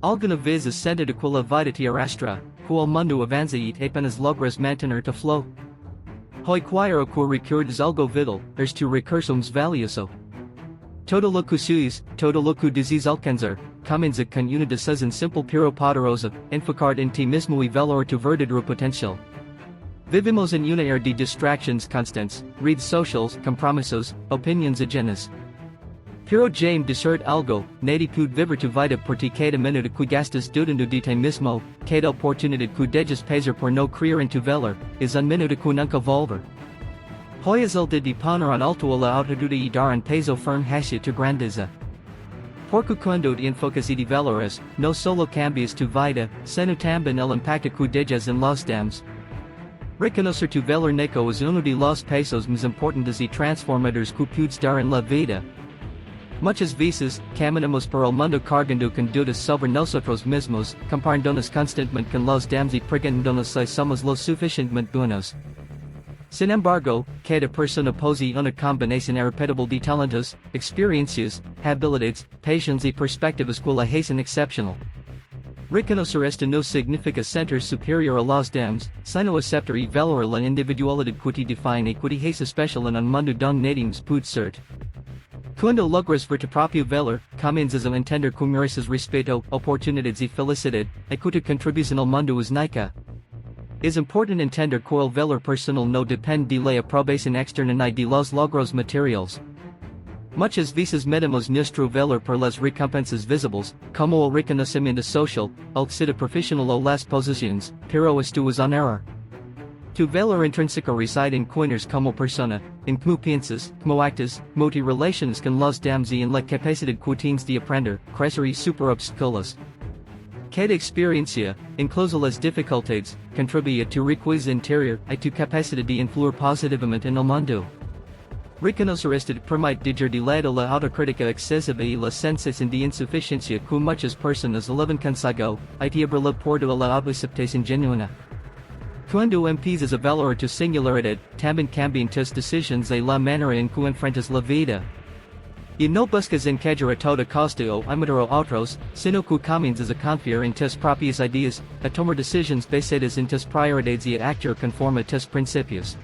Alguna vez a sentido que a vida te arrastra, que o mundo avanza e apenas logras mantener-te flow. Hoi quairo que recordes algo vital, eres tu recursos valioso. Todo lo que suis, todo lo que dizes alcanzar, comienza con una decisión simple pero poderosa, enfocarte en ti mismo y valorar tu verdadero potencial. Vivimos en una era de distractions constantes, redes sociales, compromisos, opinions ajenas. Pero James desert algo, nadie puede vivir tu vida porque cada minuto que gastas dudando de ti mismo, cada oportunidad que dejas pasar por no creer en tu valor, es un minuto que nunca volver. Hoy es el día de poner en alto la autoridad y dar un peso firme hacia tu grandeza. Porque cuando te enfocas y te valoras, no solo cambias tu vida, sino también el impacto que dejas en los demás. Reconocer tu valor neco es uno de los pasos más importantes y transformadores que puedes dar en la vida. Muchas veces, caminamos por el mundo cargando con dudas sobre nosotros mismos, comparándonos constantemente con los demás y preguntándonos si somos lo suficientemente buenos. Sin embargo, cada persona posee una combinación irrepetible de talentos, experiencias, habilidades, pasiones y perspectivas que la hacen excepcional. Reconocer esto no significa sentir superior a los demás, sino aceptar y valorar la individualidad que te define y que te hace especial en un mundo donde nadie más puede ser. Cuando logras ver tu propio valor, comienzas a entender que mereces respeto, oportunidades y felicidad, y que tu contribución al mundo es única. Es importante entender que el valor personal no depende de la aprobación externa ni de los logros materiales. Muchas veces medimos nuestro valor por las recompensas visibles, como el reconocimiento social, el éxito profesional o las posiciones, pero esto es un error. Tu valor intrínseco reside en quién como persona, en cómo piensas, cómo actas, cómo te relacionas con los demás y en la capacidad que tienes de aprender, crecer y superar obstáculos. Cada experiencia, incluso las dificultades, contribuye a tu riqueza interior y tu capacidad de influir positivamente en el mundo. Reconocer esto te permite dejar de lado la autocrítica excesiva y la sensación de insuficiencia que muchas personas llevan consigo, y te abre la puerta a la autoaceptación genuina. Cuando empiezas a valorar tu singularidad, también cambian tus decisiones y la manera en que enfrentas la vida. Y no buscas encajar a toda costa o imitar a otros, sino que comienzas a confiar en tus propias ideas, a tomar decisiones basadas en tus prioridades y a actuar conforme a tus principios.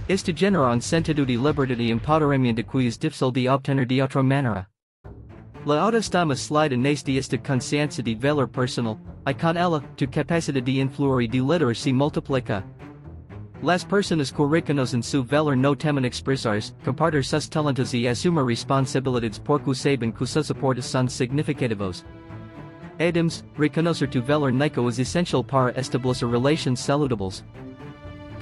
Esto genera un sentido de libertad y empoderamiento que es difícil de obtener de otra manera. La autoestima slide nace esta conciencia de valor personal, y con ella, tu capacidad de influir y de liderar se multiplica. Las personas que reconocen su valor no temen expresarse, compartir sus talentos y asumir responsabilidades porque saben que sus aportes son significativos. Además, reconocer tu valor neco es esencial para establecer relaciones saludables.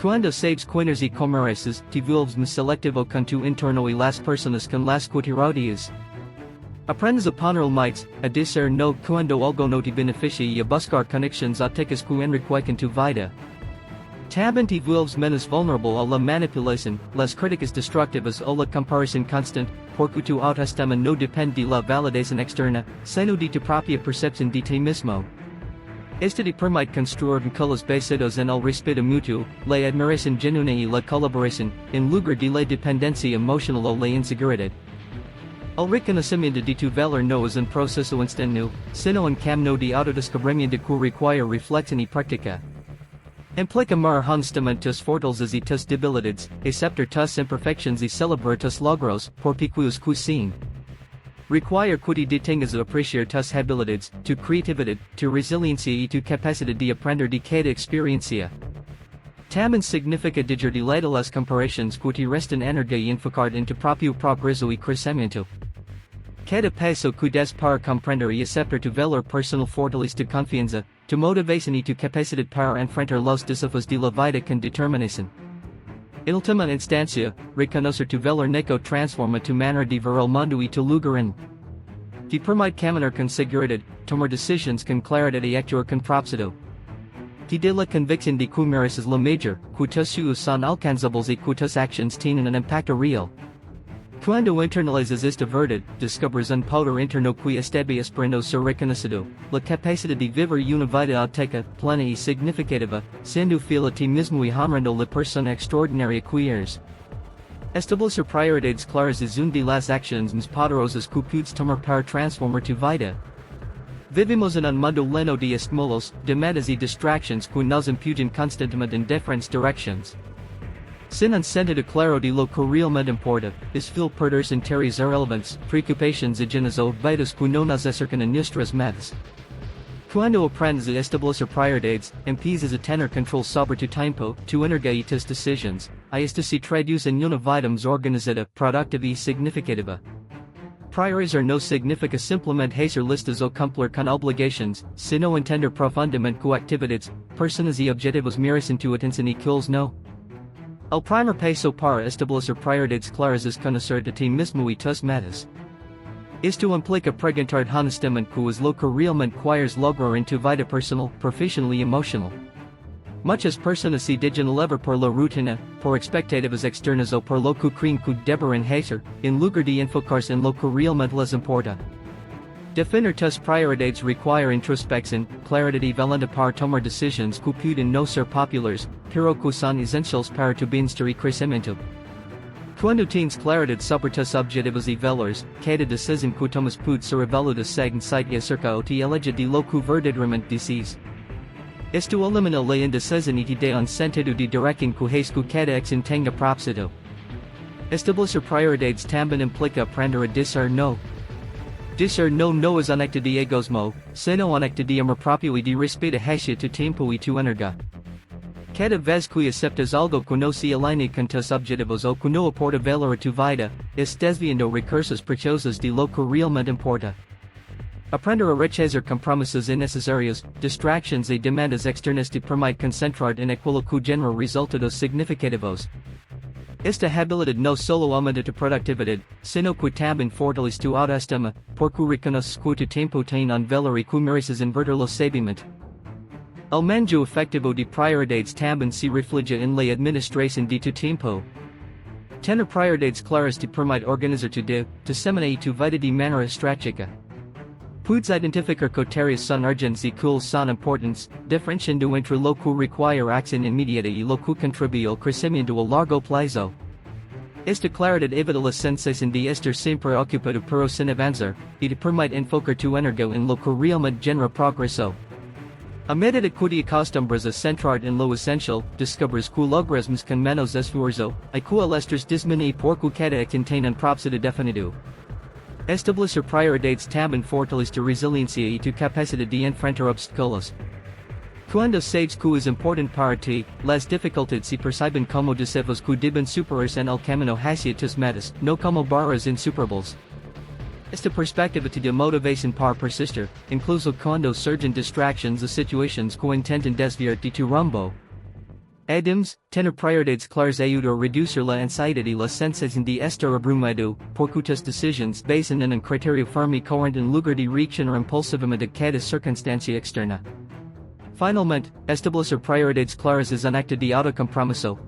Cuando sabes quiénes y cómo mereces, te vuelves más selectivo con tu entorno y las personas con las que te rodeas. Aprendes a poner límites, a decir no cuando algo no te beneficia y a buscar conexiones ópticas que enriquecen tu vida. También te vuelves menos vulnerable a la manipulación, las críticas destructivas o la comparación constante, porque tu autoestima no depende de la validación externa, sino de tu propia percepción de ti mismo. Esto te permite construir vínculos basados en el respeto mutuo, la admiración genuina y la colaboración, en lugar de la dependencia emocional o la inseguridad. El reconocimiento de tu valor no es un proceso instantáneo, sino un camino de autodescubrimiento que requiere reflexión y práctica. Implica mirar honestamente tus fortalezas y tus debilidades, aceptar tus imperfecciones y celebrar tus logros, por pequeños que sean. Requiere que te detengas a apreciar tus habilidades, tu creatividad, tu resiliencia y tu capacidad de aprender de cada experiencia. También significa dejar de lado las comparaciones que te restan energía y enfocarte en tu propio progreso y crecimiento. Cada paso que das para comprender y aceptar tu valor personal fortalece tu confianza, tu motivación y tu capacidad para enfrentar los desafíos de la vida con determinación. En última instancia, reconocer tu valor neco transforma tu manera de ver el mundo y tu lugar en. Te permite caminar con seguridad, tomar decisiones con claridad y actuar con propósito. Te da la convicción de que mereces lo mejor, que tus sueños son alcanzables y que tus acciones tienen un impacto real. Cuando internalizas esta verdad, descubres un poder interno que estaba esperando ser reconocido, la capacidad de vivir una vida auténtica, plena y significativa, siendo fiel a ti mismo y honrando la persona extraordinaria que eres. Establecer prioridades claras es una de las acciones más poderosas que puedes tomar para transformar tu vida. Vivimos en un mundo lleno de estímulos, demandas y distractions que nos impugnan constantemente en diferentes direcciones. Sin un sentido claro de lo que realmente importa, es fácil perderse en tareas irrelevantes, preocupaciones llenas o vidas que no nos acercan a nuestras metas. Cuando aprendes a establecer prioridades, empiezas a tener control sobre tu tiempo, tu energía y tus decisiones, y esto se traduce en una vida más organizada, productiva y significativa. Priorizar no significa simplemente hacer listas o cumplir con obligaciones, sino entender profundamente que actividades, personas y objetivos merecen tu atención y cuáles no. El primer paso para establecer prioridades claras es conocer de ti mismo y tus metas. Esto implica preguntar honestamente qué es lo que realmente quieres lograr en tu vida personal, profesional y emocional. Muchas personas se dejan llevar por la rutina, por expectativas externas o por lo que creen que deberán hacer, en lugar de enfocarse en lo que realmente les importa. Definir tus prioridades requiere introspección, claridad y valentía para tomar decisiones que pueden no ser populares, pero que son esenciales para tu bienestar y crecimiento. Cuando tienes claridad sobre tus objetivos y valores, cada decisión que tomas puede ser evaluada según site acerca o te aleja de lo que verdaderamente deseas. Esto elimina la indecisión y te da un sentido de dirección que hace que cada acción tenga propósito. Establecer prioridades también implica aprender a decir no. Decir no es un acto de egoísmo, sino un acto de amor propio y de respeto hacia tu tiempo y tu energía. Cada vez que aceptas algo que no se alinea con tus objetivos o que no aporta valor a tu vida, estás viendo recursos preciosos de lo que realmente importa. Aprender a rechazar compromisos innecesarios, distractions y demandas externas te permite concentrar en aquello que genera resultados significativos. Esta habilidad no solo aumenta tu productividad, sino que también fortalece tu autoestima, porque reconoces que tu tiempo tiene un valor y que mereces invertirlo sabiamente. El manejo efectivo de prioridades también se refleja en la administración de tu tiempo. Tener prioridades claras te permite organizar tu día, tu semana y tu vida de manera estratégica. Puedes identificar que tareas son urgentes y cuáles son importantes, diferenciando entre lo que requiere acción inmediata y lo que contribuye al crecimiento a largo plazo. Esta claridad evita la sensación de estar siempre ocupado pero sin avanzar, y te permite enfocar tu energía en lo que realmente genera progreso. A medida que te acostumbras a centrar en lo esencial, descubres que logras más con menos esfuerzo, y que el estrés disminuye porque cada acción tiene un propósito definido. Establecer prioridades también fortalece tu resiliencia y tu capacidad de enfrentar obstáculos. Cuando sabes que es importante para ti, las dificultades se perciben como desafíos que deben superarse en el camino hacia tus metas, no como barreras insuperables. Esta perspectiva te da motivación para persistir, incluso cuando surgen distractions o situaciones que intentan desviarte de tu rumbo. Además, tener prioridades claras ayuda a reducir la ansiedad y la sensación de estar abrumado, porque tus decisiones basan en un criterio firme y coherente en lugar de reaccionar impulsivamente a cada circunstancia externa. Finalmente, establecer prioridades claras es un acto de autocompromiso.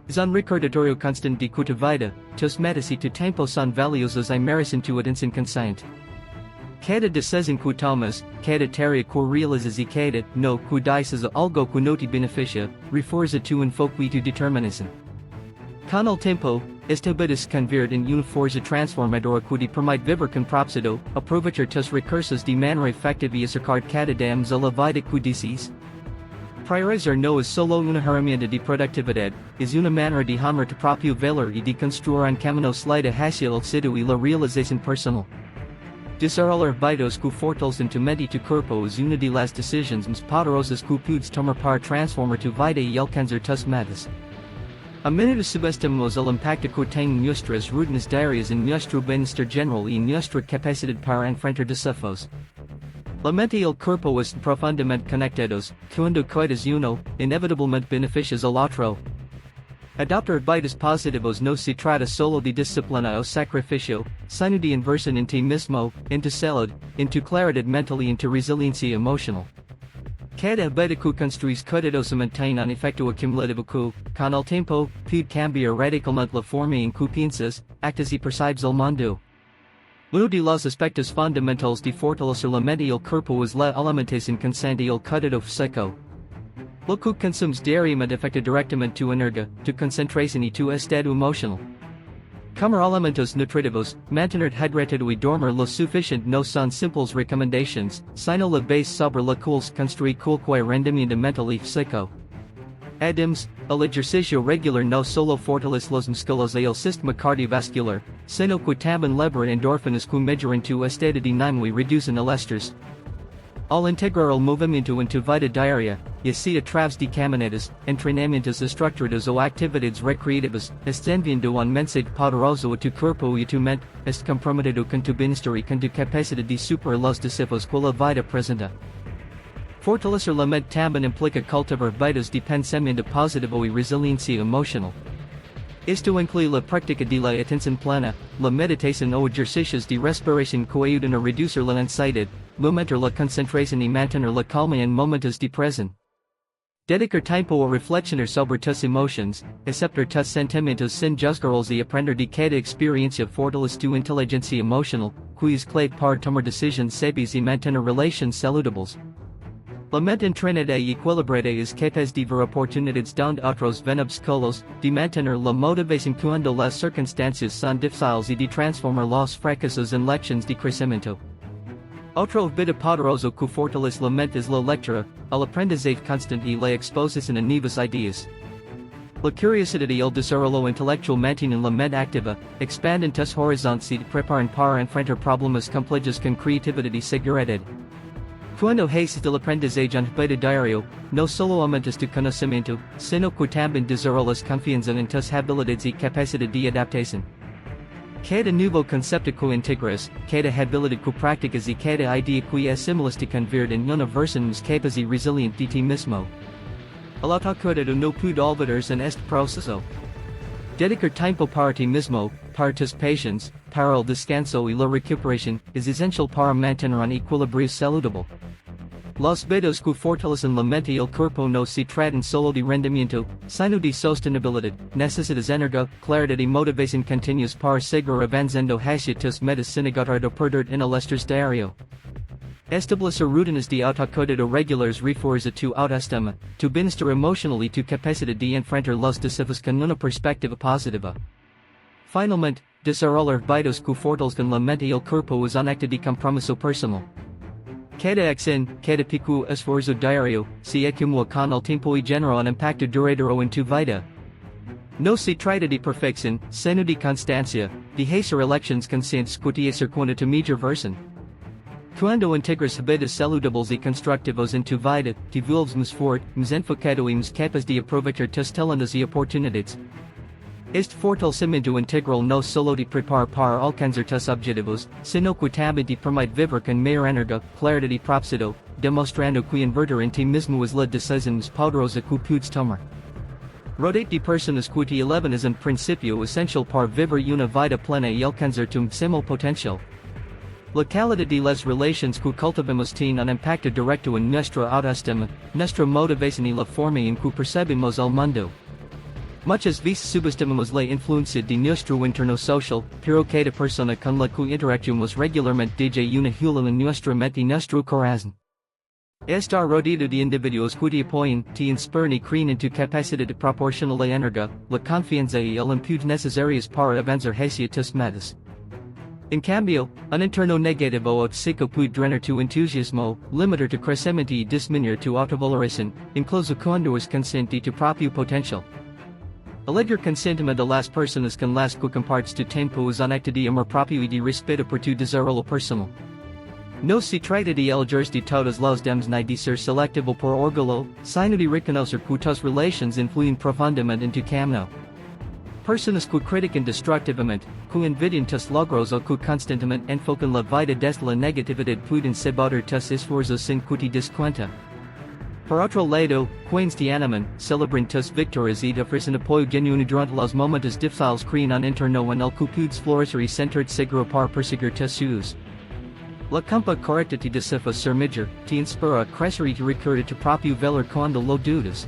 Es un recordatorio constante de que tu vida, tus metas y tu tiempo son valiosos y merecen tu atención consciente. Cada decisión que tomas, cada tarea que realizas y cada no que dices a algo que no te beneficia, refuerza tu enfoque y tu determinación. Con el tiempo, esta vida se convierte en una fuerza transformadora que te permite vivir con propósito, aprovechar tus recursos de manera efectiva y acercar cada día más a la vida que deseas. Priorizar no es solo una herramienta de productividad, es una manera de honrar tu propio valor y de construir un camino sólido hacia el éxito y la realización personal. Desarrollar vidas que fortalecen tu mente y tu cuerpo es una de las decisiones más poderosas que puedes tomar para transformar tu vida y alcanzar tus metas. A menudo subestimamos el impacto que tienen nuestras rutinas diarias en nuestro bienestar general y nuestra capacidad para enfrentar desafíos. La mente y el cuerpo están profundamente conectados, cuando cuidas uno, inevitablemente beneficias al otro. Adoptar hábitos positivos no se trata solo de disciplina o sacrificio, sino de inversión en ti mismo, en tu salud, en tu claridad mental y en tu resiliencia emocional. Cada hábito que construís cuidadosamente tiene un efecto acumulativo que, con el tiempo, puede cambiar radicalmente la forma en que piensas, actas y percibes el mundo. Uno de los aspectos fundamentales de fortalecer la mente y el cuerpo es la alimentación constante y el cuidado físico. Lo que consumes diariamente afecta directamente tu energía, tu concentración y tu estado emocional. Comer alimentos nutritivos, mantener hydrated y dormir lo suficiente no son simples recomendations, sino la base sobre la cual se construye cualquier rendimiento mental y físico. Además, el ejercicio regular no solo fortalece los músculos y el sistema cardiovascular, sino que también libera endorfinas que mejoran tu estado de ánimo y reducen el estrés. Al integrar el movimiento en tu vida diaria, ya sea a través de caminatas, entrenamientos estructurados o actividades recreativas, estás enviando un mensaje poderoso a tu cuerpo y a tu mente, estás comprometido con tu bienestar y con tu capacidad de superar los desafíos que la vida presenta. Fortalecer la mente también implica cultivar hábitos de pensamiento positivo y resiliencia emocional. Esto incluye la práctica de la atención plena, la meditación o ejercicios de respiración que ayudan a reducir la ansiedad, aumentar la concentración y mantener la calma en momentos de presente. Dedicar tiempo a reflexionar sobre tus emociones, aceptar tus sentimientos sin juzgarlos y aprender de cada experiencia fortalece tu inteligencia emocional, que es clave para tomar decisiones sabias y mantener relaciones saludables. La mente entrenada y equilibrada es capaz de ver oportunidades donde otros ven obstáculos, de mantener la motivación cuando las circunstancias son difíciles y de transformar los fracasos en lecciones de crecimiento. Otro hábito poderoso que fortalece la mente es la lectura, el aprendizaje constante y la exposición a nuevas ideas. La curiosidad y el desarrollo intelectual mantienen la mente activa, expanden tus horizontes y te preparan para enfrentar problemas complejos con creatividad y seguridad. Cuando haces del aprendizaje un hábito diario, no solo aumentas tu conocimiento, sino que también desarrollas confianza en tus habilidades y capacidad de adaptación. Cada nuevo concepto que integras, cada habilidad que practicas y cada idea que asimilas te convierte en una versión más capaz y resiliente de ti mismo. El autocuidado no puede olvidarse en este proceso. Dedicar tiempo para ti mismo, para tus pacientes, para el descanso y la recuperación, es esencial para mantener un equilibrio saludable. Los hábitos que fortalecen la mente y el cuerpo no se tratan solo de rendimiento, sino de sostenibilidad. Necesitas energía, claridad y motivación continuas para seguir avanzando hacia tus metas sin agotar o perder en el estrés diario. Establecer rutinas de autocuidado regulares refuerza tu autoestima, tu bienestar emocional y tu capacidad de enfrentar los desafíos con una perspectiva positiva. Finalmente, desarrollar hábitos que fortalezcan la mente y el cuerpo es un acto de compromiso personal. Cada acción, cada pequeño esfuerzo diario, se acumula con el tiempo y genera un impacto duradero en tu vida. No se trata de perfección, sino de constancia, de hacer elecciones conscientes que te acercan a tu mejor versión. Cuando integras hábitos saludables y constructivos en tu vida, te vuelves más fuerte, más enfocado y más capaz de aprovechar tus talentos y oportunidades. Este fortalecimiento integral no solo te prepara para alcanzar tus objetivos, sino que también te permite vivir con mayor energía, claridad y propósito, demostrando que invertir en ti mismo es la decisión más poderosa que puedes tomar. Rodate de personas que te elevan es un principio esencial para vivir una vida plena y alcanzar tu máximo potencial. La calidad de las relaciones que cultivamos tiene un impacto directo en nuestra autoestima, nuestra motivación y la forma en que percibimos el mundo. Muchas veces subestimamos la influencia de nuestro entorno social, pero cada persona con la que interactuamos regularmente deja una huella en nuestra mente y nuestro corazón. Estar rodeado de individuos que te apoyan, te inspiran y creen en tu capacidad de proporcionar la energía, la confianza y el impulso necesarios para avanzar hacia tus metas. En cambio, un entorno negativo o tóxico puede drenar tu entusiasmo, limitar tu crecimiento y disminuir tu autovaloración, incluso cuando es consciente de tu propio potencial. Elegir conscientemente a las personas con las que compartes tu tiempo es un acto de amor propio y de respeto por tu desarrollo personal. No se trata de elegir de todos los demás ni de ser selectivo por orgullo, sino de reconocer que tus relaciones influyen profundamente en tu camino. Personas que critican destructivamente, que envidian tus logros o que constantemente enfocan la vida desde la negatividad pueden sabotear tus esfuerzos sin que te des cuenta. Por otro lado, quienes te animan, celebran tus victorias y te ofrecen apoyo genuino durante los momentos difíciles crean un entorno en el que puedes florecer y sentirte seguro para perseguir tus sueños. La compa correcta te desafía ser mejor, te inspira a crecer y te recuerda tu propio valor cuando lo dudas.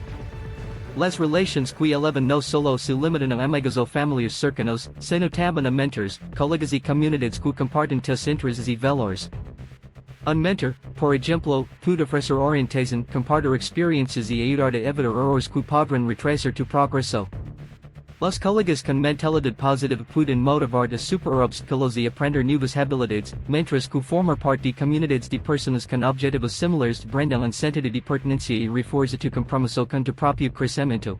Las relaciones que elevan no solo se limitan a amigos o familiares cercanos, sino también a mentors, colegas y comunidades que comparten tus intereses y valores. Un mentor, por ejemplo, puede ofrecer orientación, compartir experiencias y ayudarte a evitar errores que podrán retrasar tu progreso. Las colegas con mentalidad positiva pueden motivar a superar obstáculos y aprender nuevas habilidades, mientras que formar parte de comunidades de personas con objetivos similares brindan sentido de pertenencia y refuerza tu compromiso con tu propio crecimiento.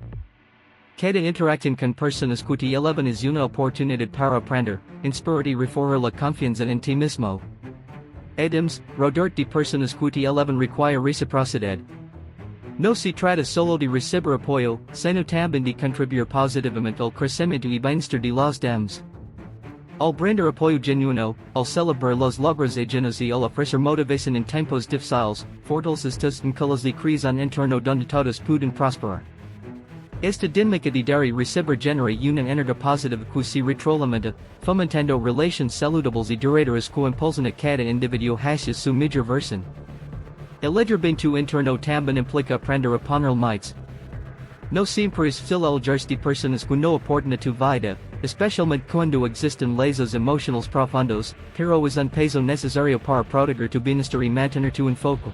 Cada interacción con personas que te elevan es una oportunidad para aprender, inspirar y reforzar la confianza en ti mismo. Además, rodearte de personas que te elevan requiere reciprocidad. No se trata solo de recibir apoyo, sino también de contribuir positivamente al crecimiento y bienestar de los demás. Al brindar apoyo genuino, al celebrar los logros ajenos y al ofrecer motivación en tiempos difíciles, fortaleces tus vínculos de creación interno donde todos pueden prosperar. Esta dinámica de dar y recibir genera una energía positiva que se retroalimenta, fomentando relaciones saludables y duraderas que impulsan a cada individuo hacia su mejor versión. Elegir bem tu interno também implica aprender a poner limites. No siempre es fácil alejarse de personas que no aportan a tu vida, especialmente cuando existen lazos emocionales profundos, pero es un peso necesario para proteger tu bienestar y mantener tu enfoque.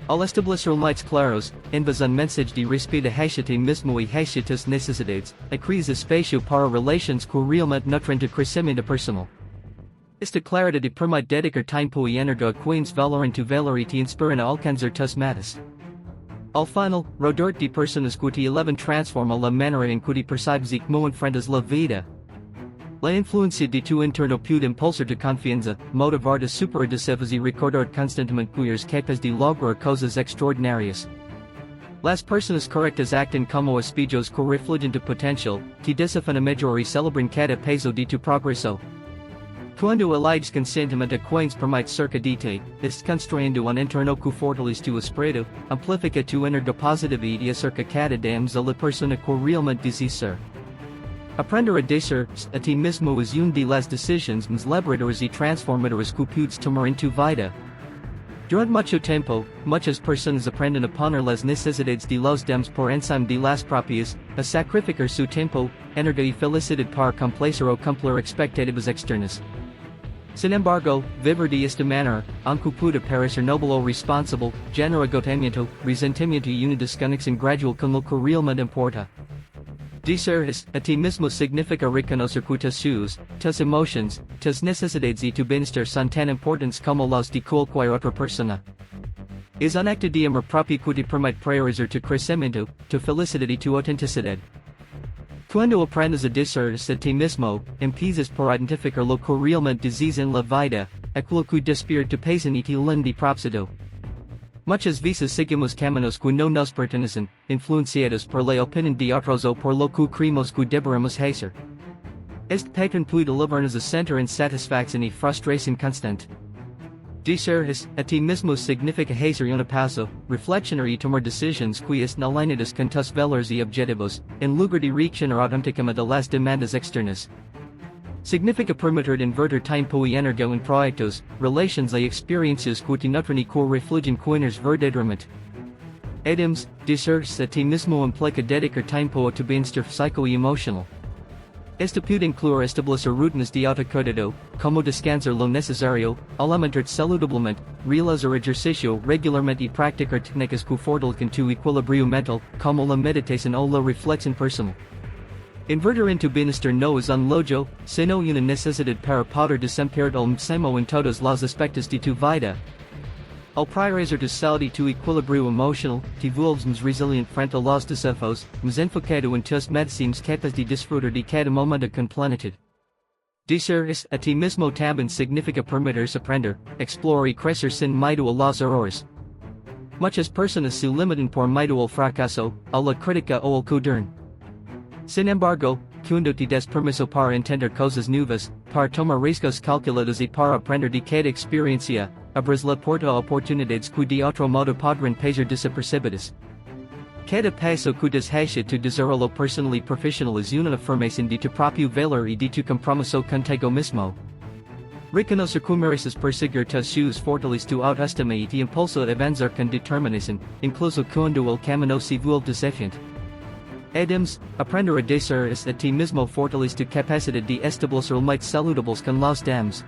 Al establecer limites claros, envías un mensaje de respeto hacia ti mismo y hacia tus necesidades, y creas espacio para relaciones que realmente nutren tu crecimiento personal. Esta claridad te permite dedicar tiempo y energía a quienes valoran tu valor y te inspiran a alcanzar tus metas. Al final, rodearte de personas que te elevan transforma la manera en que te percibes y cómo enfrentas la vida. La influencia de tu entorno puede impulsar tu confianza, motivarte a superar deseos y recordar constantemente que eres capaz de lograr cosas extraordinarias. Las personas correctas actan como espejos que reflejan tu potencial, te desafian a mejorar y celebran cada paso de tu progreso. Cuando eliges conscientemente a quienes permite cerca de ti, estás construyendo un entorno que fortalece tu espíritu, amplifica tu energía positiva y acerca cada día a la persona que realmente deseas ser. Aprender a decir a ti mismo es una de las decisiones más liberadoras y transformadoras que puedes tomar en tu vida. Durante mucho tiempo, muchas personas aprenden a poner las necesidades de los demás por encima de las propias, a sacrificar su tiempo, energía y felicidad para complacer o cumplir expectativas externas. Sin embargo, vivir de esta manera, aunque pueda parecer noble o responsable, genera agotamiento, resentimiento y una desconexión gradual con lo que realmente importa. Decir a ti mismo significa reconocer que tus emociones, tus necesidades y tu bienestar son tan importantes como los de cualquier otra persona. Es un acto de amor propio que te permite priorizar tu crecimiento, tu felicidad y tu autenticidad. Cuando aprendes a decir a ti mismo, empiezas por identificar lo que realmente deseas en la vida, aquello que despierta tu pasión y te llena de propósito. Muchas veces seguimos caminos que no nos pertenecen, influenciados por la opinión de otros o por lo que creemos que deberíamos hacer. Este patrón puede llevarnos a sentir insatisfacción y frustración constante. Decir a ti mismo significa hacer un paso, reflexionar y tomar decisiones que están alineadas con tus valores y objetivos, en lugar de reaccionar automáticamente a las demandas externas. Significa permitir invertir tiempo y energía en proyectos, relaciones y experiencias que te nutren y que reflejen quienes verdaderamente. Además, decir a ti mismo implica dedicar tiempo a tu bienestar físico y emocional. Esto puede incluir establecer rutinas de autocuidado, como descansar lo necesario, alimentarte saludablemente, realizar ejercicio regularmente y practicar técnicas que fortalecen tu equilibrio mental, como la meditación o la reflexión personal. Invertir en tu bienestar no es un lujo, sino una necesidad para poder desempeñar al máximo en todos los aspectos de tu vida. Al priorizar tu salud y tu equilibrio emocional, te vuelves más resiliente frente a los desafíos, más enfocado en tus metas y más capaz de disfrutar de cada momento con plenitud. Decir a ti mismo también significa permitirse aprender, explorar y crecer sin miedo a los errores. Muchas personas se limitan por miedo al fracaso, a la crítica o al cuaderno. Sin embargo, cuando te das permiso para entender cosas nuevas, para tomar riesgos calculados y para aprender de cada experiencia, abres la puerta a oportunidades que de otro modo podrán pasar desapercibidas. Cada paso que das hacia tu desarrollo personal y profesional es una afirmación de tu propio valor y de tu compromiso contigo mismo. Reconocer que mereces perseguir tus sueños fortalece tu autoestima y te impulsa a avanzar con determinación, incluso cuando el camino se vuelve desafiante. Además, aprender a decir a ti mismo fortalece tu capacidad de establecer límites saludables con los demás.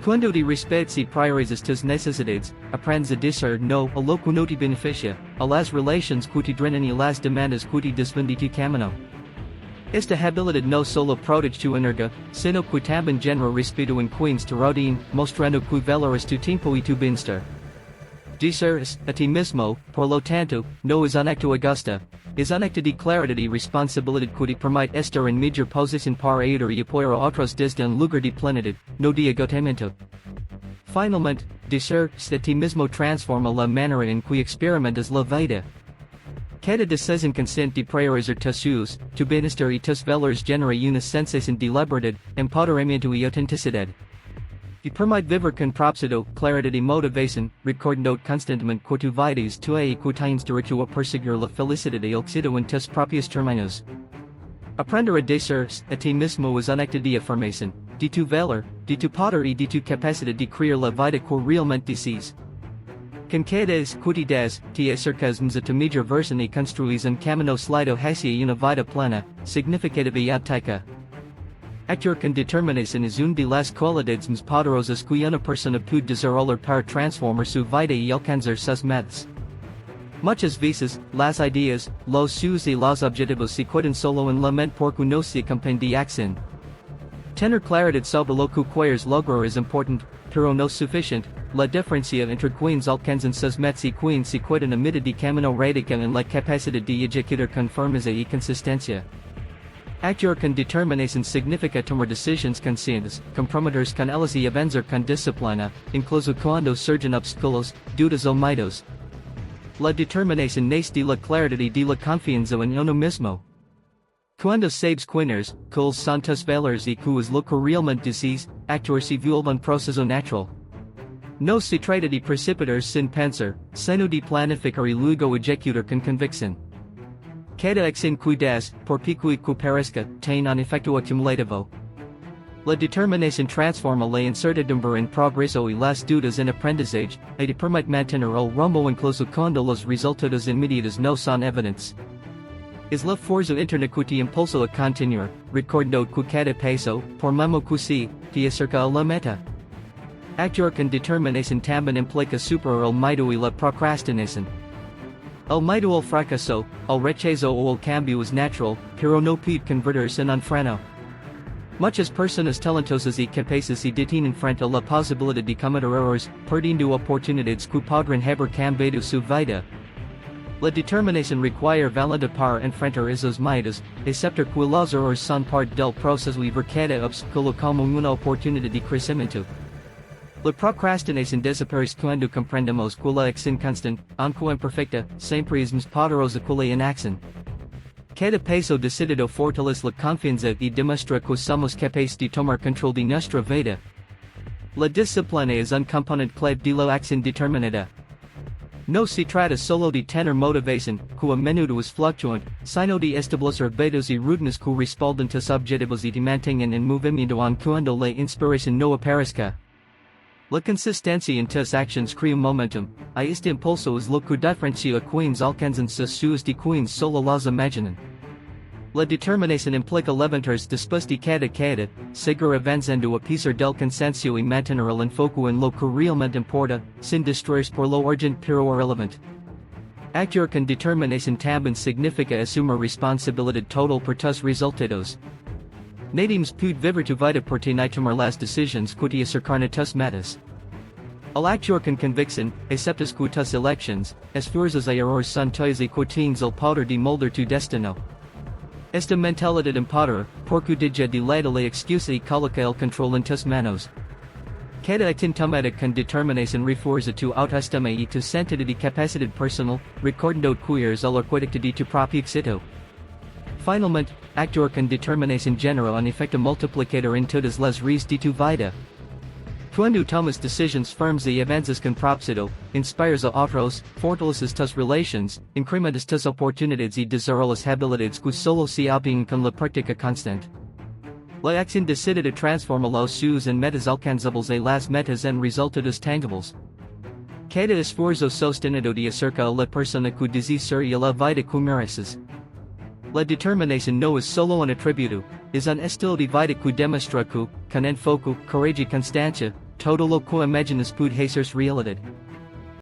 Cuando te respetas y priorizas tus necesidades, aprendes a decir no a lo que no te beneficia, a las relaciones que te drenan y las demandas que te desvían de tu camino. Esta habilidad no solo protege tu energía, sino que también genera respeto en quienes te rodean, mostrando que valoras tu tiempo y tu bienestar. Deseas a ti mismo, por lo tanto, no es un acto egoísta, es un acto de claridad y responsabilidad que te permite estar en mejor posición para ayudar y apoyar a otros desde un lugar de plenitud, no de agotamiento. Finalmente, deseas a ti mismo transforma la manera en que experimentas la vida. Cada decisión consciente de priorizar tu bienestar y tus valores genera una sensación de libertad, empoderamiento y autenticidad. Te permite vivir con propósito, claridad y motivación, recordando constantemente que tu vida es tuya y que tienes derecho a perseguir la felicidad y el éxito en tus propios términos. Aprender a desear a ti mismo es un acto de afirmación, de tu valor, de tu poder y de tu capacidad de crear la vida que realmente deseas. Con cada vez que te das, te acercas a tu mejor versión y construyes un camino sólido hacia una vida plena, significativa y auténtica. Actuar con determinación es una de las cualidades más poderosas que una persona puede desarrollar para transformar su vida y alcanzar sus metas. Muchas veces, las ideas, los sueños y los objetivos se quedan solo en la mente porque no se acompañan de acción. Tener claridad sobre lo que quieres lograr es importante, pero no suficiente. La diferencia entre quienes alcanzan sus metas y quienes se quedan a mitad de camino radica en la capacidad de ejecutar con firmeza y consistencia. Actuar con determinación significa tomar decisiones conscientes, comprometerse con ellas y avanzar con disciplina, incluso cuando surgen obstáculos, dudas o miedos. La determinación nace de la claridad y de la confianza en uno mismo. Cuando sabes quiénes son tus valores y qué es lo que realmente deseas, actuar se vuelve un proceso natural. No se trata de precipitar sin pensar, sino de planificar y luego ejecutar con convicción. Cada acción que das, por pequeña que parezca, tiene un efecto acumulativo. La determinación transforma la incertidumbre en progreso y las dudas en aprendizaje, y te permite mantener el rumbo incluso cuando los resultados inmediatos no son evidentes. Es la fuerza interna que te impulsa a continuar, recordando que cada paso, por mínimo que sea, te acerca a la meta. Actuar con determinación también implica superar el miedo y la procrastinación. El miedo al fracaso, el rechazo o el cambio es natural, pero no puede convertirse en un freno. Muchas personas talentosas y capaces se detienen frente a la posibilidad de cometer errores, perdiendo oportunidades que podrán haber cambiado su vida. La determinación requiere valentía para enfrentar esos miedos, aceptar que los errores son parte del proceso y ver cada obstáculo como una oportunidad de crecimiento. La procrastinación desaparece cuando comprendemos que la acción constante, aunque imperfecta, siempre es más poderosa que la inacción. Cada paso decidido fortalece la confianza y demuestra que somos capaces de tomar control de nuestra vida. La disciplina es un componente clave de la acción determinada. No se trata solo de tener motivación, que a menudo es fluctuante, sino de establecer hábitos y rutinas que respaldan tus objetivos y te mantengan en movimiento aun cuando la inspiración no aparezca. La consistencia en tus actions crea momentum, y este impulso es lo que diferencia a quienes alcanzan sus sueños de quienes solo los imaginan. La determinación implica levantarse después de cada caída, seguir avanzando a pesar del cansancio y mantener el enfoque en lo que realmente importa, sin distraerse por lo urgente pero irrelevante. Actuar con determinación también significa asumir responsabilidad total por tus resultados. Nadie puede vivir tu vida por ti ni tomar las decisiones que te acercan a tus metas. Al actuar con convicción, aceptas que tus elecciones, esfuerzos y errores son tuyos y que tienes el poder de moldar tu destino. Esta mentalidad empodera, porque deja de lado la excusa y coloca el control en tus manos. Cada acción tomada con determinación refuerza tu autoestima y tu sentido de capacidad personal, recordando que eres el arquitecto de tu propio éxito. Finalmente, actuar con determinación genera un efecto multiplicador en todas las áreas de tu vida. Cuando tomas decisiones firmes y avanzas con propósito, inspiras a otros, fortaleces tus relaciones, incrementas tus oportunidades y desarrollas habilidades que solo se obtienen con la práctica constante. La acción decidida transforma los sueños en metas alcanzables y las metas en resultados tangibles. Cada esfuerzo sostenido te acerca a la persona que deseas ser y a la vida que mereces. La determinación no es solo un atributo, es un estilo de vida que demuestra que, con enfoque, coraje y constancia, todo lo que imaginas puede hacerse realidad.